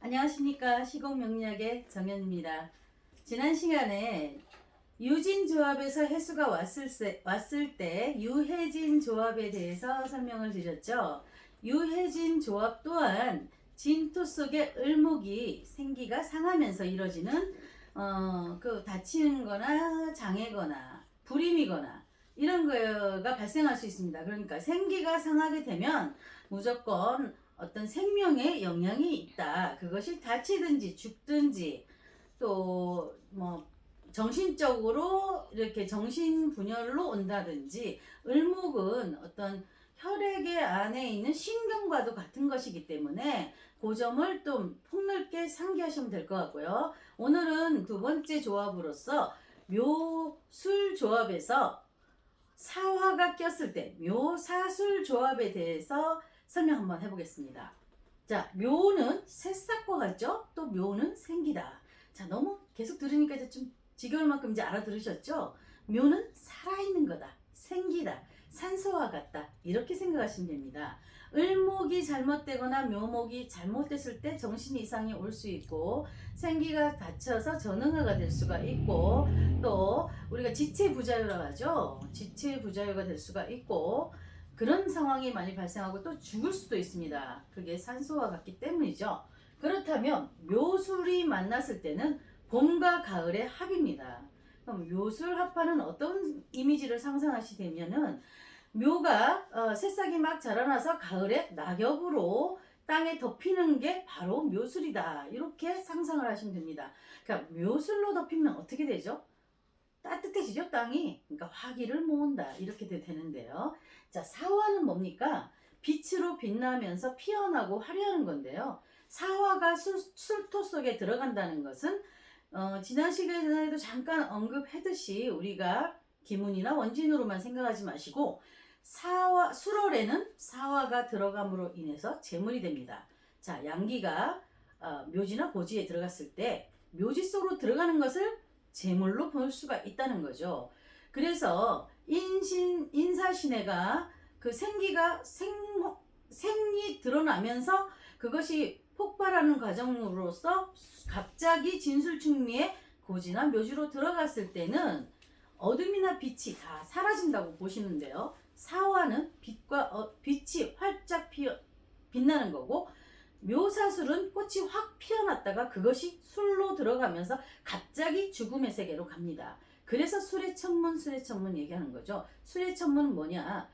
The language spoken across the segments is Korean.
안녕하십니까. 시공명리학의 정연입니다. 지난 시간에 유진 조합에서 해수가 왔을 때 유해진 조합에 대해서 설명을 드렸죠. 유해진 조합 또한 진토 속에 을목이 생기가 상하면서 이뤄지는 다치는 거나 장애거나 불임이거나 이런 거가 발생할 수 있습니다. 그러니까 생기가 상하게 되면 무조건 어떤 생명에 영향이 있다. 그것이 다치든지 죽든지 또 뭐 정신적으로 이렇게 정신분열로 온다든지, 을목은 어떤 혈액의 안에 있는 신경과도 같은 것이기 때문에 그 점을 좀 폭넓게 상기하시면 될 것 같고요. 오늘은 두 번째 조합으로서 묘술 조합에서 사화가 꼈을 때 묘사술 조합에 대해서 설명 한번 해보겠습니다. 자, 묘는 새싹과 같죠? 또 묘는 생기다. 자, 너무 계속 들으니까 이제 좀 지겨울 만큼 이제 알아들으셨죠? 묘는 살아있는 거다, 생기다, 산소와 같다, 이렇게 생각하시면 됩니다. 을목이 잘못되거나 묘목이 잘못됐을 때 정신 이상이 올 수 있고, 생기가 닫혀서 전응화가 될 수가 있고, 또 우리가 지체부자유라고 하죠. 지체부자유가 될 수가 있고, 그런 상황이 많이 발생하고 또 죽을 수도 있습니다. 그게 산소와 같기 때문이죠. 그렇다면 묘술이 만났을 때는 봄과 가을의 합입니다. 그럼 묘술 합하는 어떤 이미지를 상상하시되면은, 묘가 새싹이 막 자라나서 가을에 낙엽으로 땅에 덮이는 게 바로 묘술이다, 이렇게 상상을 하시면 됩니다. 그러니까 묘술로 덮이면 어떻게 되죠? 따뜻해지죠, 땅이. 그러니까 화기를 모은다, 이렇게 되는데요. 자, 사화는 뭡니까? 빛으로 빛나면서 피어나고 화려한 건데요. 사화가 술토 속에 들어간다는 것은 지난 시간에도 잠깐 언급했듯이 우리가 기문이나 원진으로만 생각하지 마시고, 술월에는 사화가 들어감으로 인해서 재물이 됩니다. 자, 양기가 묘지나 고지에 들어갔을 때 묘지 속으로 들어가는 것을 재물로 볼 수가 있다는 거죠. 그래서 인사신해가 그 생기가 생이 드러나면서 그것이 폭발하는 과정으로서 갑자기 진술충리의 고지나 묘지로 들어갔을 때는 어둠이나 빛이 다 사라진다고 보시는데요. 사화는 빛이 활짝 빛나는 거고, 묘사술은 꽃이 확 피어났다가 그것이 술로 들어가면서 갑자기 죽음의 세계로 갑니다. 그래서 수레천문 얘기하는 거죠. 수레천문은 뭐냐?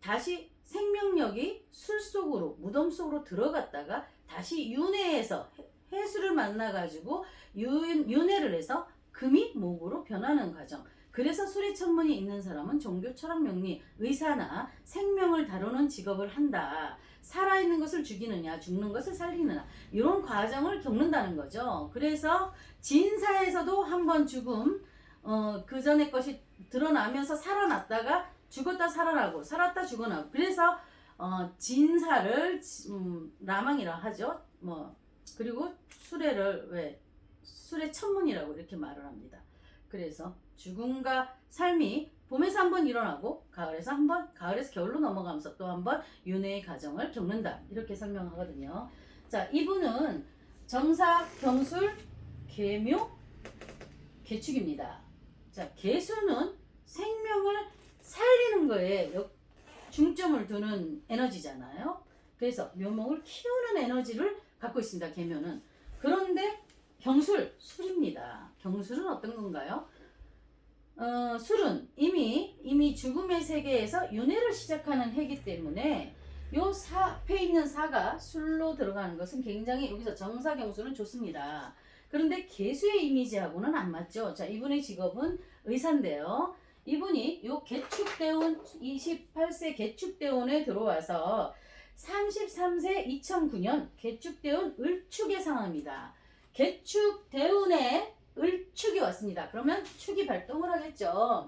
다시 생명력이 술 속으로, 무덤 속으로 들어갔다가 다시 윤회해서 해수를 만나가지고 윤회를 해서 금이 목으로 변하는 과정. 그래서 수레천문이 있는 사람은 종교, 철학, 명리, 의사나 생명을 다루는 직업을 한다. 살아있는 것을 죽이느냐, 죽는 것을 살리느냐, 이런 과정을 겪는다는 거죠. 그래서 진사에서도 한번 죽음, 그 전에 것이 드러나면서 살아났다가 죽었다 살아나고, 살았다 죽어나고, 그래서 진사를 라망이라 하죠. 그리고 수레를 수레 천문이라고 이렇게 말을 합니다. 그래서 죽음과 삶이 봄에서 한번 일어나고 가을에서 겨울로 넘어가면서 또 한번 윤회의 과정을 겪는다, 이렇게 설명하거든요. 자, 이분은 정사, 경술, 계묘, 계축입니다. 자, 계수는 생명을 살리는 거에 중점을 두는 에너지잖아요. 그래서 묘목을 키우는 에너지를 갖고 있습니다, 계묘는. 그런데 경술, 술입니다. 경술은 어떤 건가요? 술은 이미 죽음의 세계에서 윤회를 시작하는 해기 때문에 요 앞에 있는 사가 술로 들어가는 것은 굉장히, 여기서 정사경술은 좋습니다. 그런데 계수의 이미지하고는 안 맞죠. 자, 이분의 직업은 의사인데요. 이분이 요 개축대운, 28세 개축대운에 들어와서 33세 2009년 개축대운 을축의 상황입니다. 개축대운에 을축이 왔습니다. 그러면 축이 발동을 하겠죠.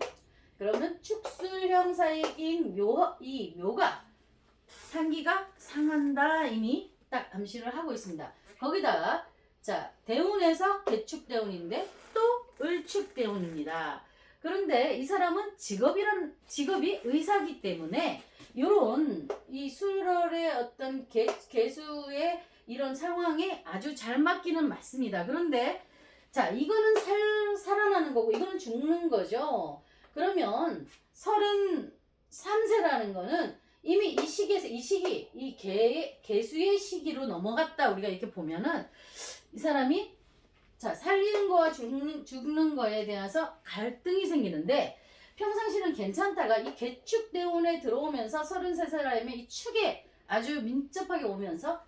그러면 축술형사에 낀 이 묘가 상기가 상한다, 이미 딱 암시를 하고 있습니다. 거기다가 자, 대운에서 개축대운인데 또 을축대운입니다. 그런데 이 사람은 직업이 의사기 때문에 요런 이 술월의 어떤 개수의 이런 상황에 아주 잘 맞기는 맞습니다. 그런데 자, 이거는 살아나는 거고 이거는 죽는 거죠. 그러면 33세라는 거는 이미 이 시기에서 이 시기, 이 개수의 시기로 넘어갔다. 우리가 이렇게 보면은 이 사람이 자, 살리는 거와 죽는 거에 대해서 갈등이 생기는데 평상시는 괜찮다가 이 개축대운에 들어오면서 33세라면 이 축에 아주 민첩하게 오면서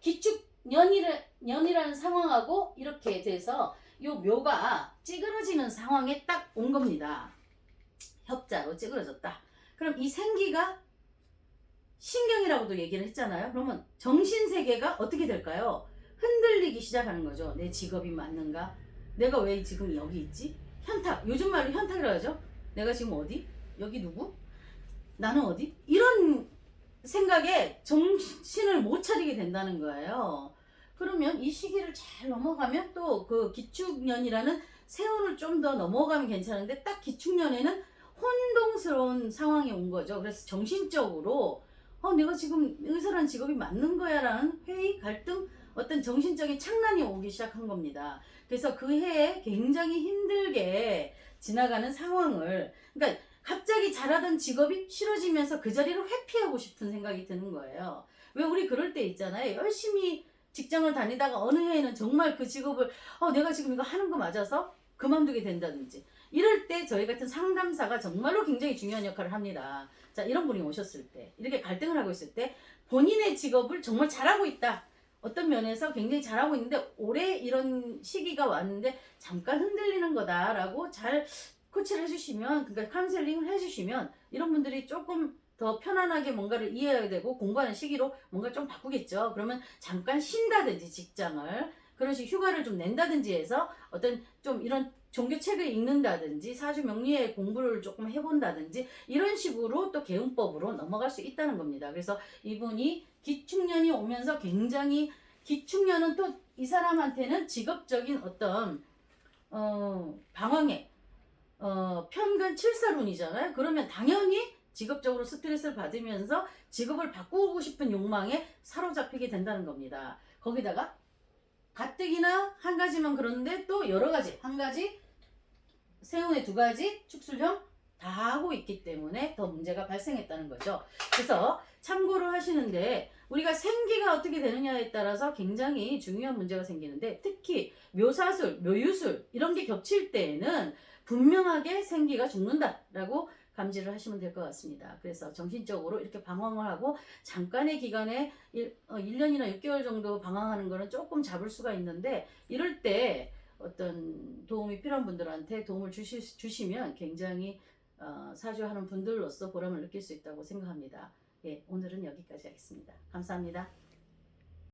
기축년이라는 상황하고 이렇게 돼서 요 묘가 찌그러지는 상황에 딱 온 겁니다. 협자로 찌그러졌다. 그럼 이 생기가 신경이라고도 얘기를 했잖아요. 그러면 정신세계가 어떻게 될까요? 흔들리기 시작하는 거죠. 내 직업이 맞는가? 내가 왜 지금 여기 있지? 현탁. 요즘 말로 현탁이라고 하죠. 내가 지금 어디? 여기 누구? 나는 어디? 이런 생각에 정신을 못 차리게 된다는 거예요. 그러면 이 시기를 잘 넘어가면 또 그 기축년이라는 세운을 좀 더 넘어가면 괜찮은데 딱 기축년에는 혼동스러운 상황이 온 거죠. 그래서 정신적으로 내가 지금 의사라는 직업이 맞는 거야 라는 회의, 갈등, 어떤 정신적인 착란이 오기 시작한 겁니다. 그래서 그 해에 굉장히 힘들게 지나가는 상황을, 그러니까 갑자기 잘하던 직업이 싫어지면서 그 자리를 회피하고 싶은 생각이 드는 거예요. 왜 우리 그럴 때 있잖아요. 열심히 직장을 다니다가 어느 해에는 정말 그 직업을 내가 지금 이거 하는 거 맞아서 그만두게 된다든지 이럴 때 저희 같은 상담사가 정말로 굉장히 중요한 역할을 합니다. 자, 이런 분이 오셨을 때 이렇게 갈등을 하고 있을 때 본인의 직업을 정말 잘하고 있다. 어떤 면에서 굉장히 잘하고 있는데 올해 이런 시기가 왔는데 잠깐 흔들리는 거다라고 잘 코치를 해주시면, 그러니까 카운셀링을 해주시면 이런 분들이 조금 더 편안하게 뭔가를 이해해야 되고 공부하는 시기로 뭔가 좀 바꾸겠죠. 그러면 잠깐 쉰다든지 직장을 그런 식 휴가를 좀 낸다든지 해서 어떤 좀 이런 종교책을 읽는다든지 사주 명리의 공부를 조금 해본다든지 이런 식으로 또 개운법으로 넘어갈 수 있다는 겁니다. 그래서 이분이 기축년이 오면서 굉장히 기축년은 또 이 사람한테는 직업적인 어떤 방황에 편간 칠살운이잖아요. 그러면 당연히 직업적으로 스트레스를 받으면서 직업을 바꾸고 싶은 욕망에 사로잡히게 된다는 겁니다. 거기다가 가뜩이나 한 가지만 그런데 또 여러 가지, 한 가지, 세운의 두 가지, 축술형 다 하고 있기 때문에 더 문제가 발생했다는 거죠. 그래서 참고를 하시는데 우리가 생기가 어떻게 되느냐에 따라서 굉장히 중요한 문제가 생기는데 특히 묘사술, 묘유술 이런 게 겹칠 때에는 분명하게 생기가 죽는다라고 감지를 하시면 될 것 같습니다. 그래서 정신적으로 이렇게 방황을 하고 잠깐의 기간에 1년이나 6개월 정도 방황하는 거는 조금 잡을 수가 있는데 이럴 때 어떤 도움이 필요한 분들한테 도움을 주시면 굉장히 사주하는 분들로서 보람을 느낄 수 있다고 생각합니다. 예, 오늘은 여기까지 하겠습니다. 감사합니다.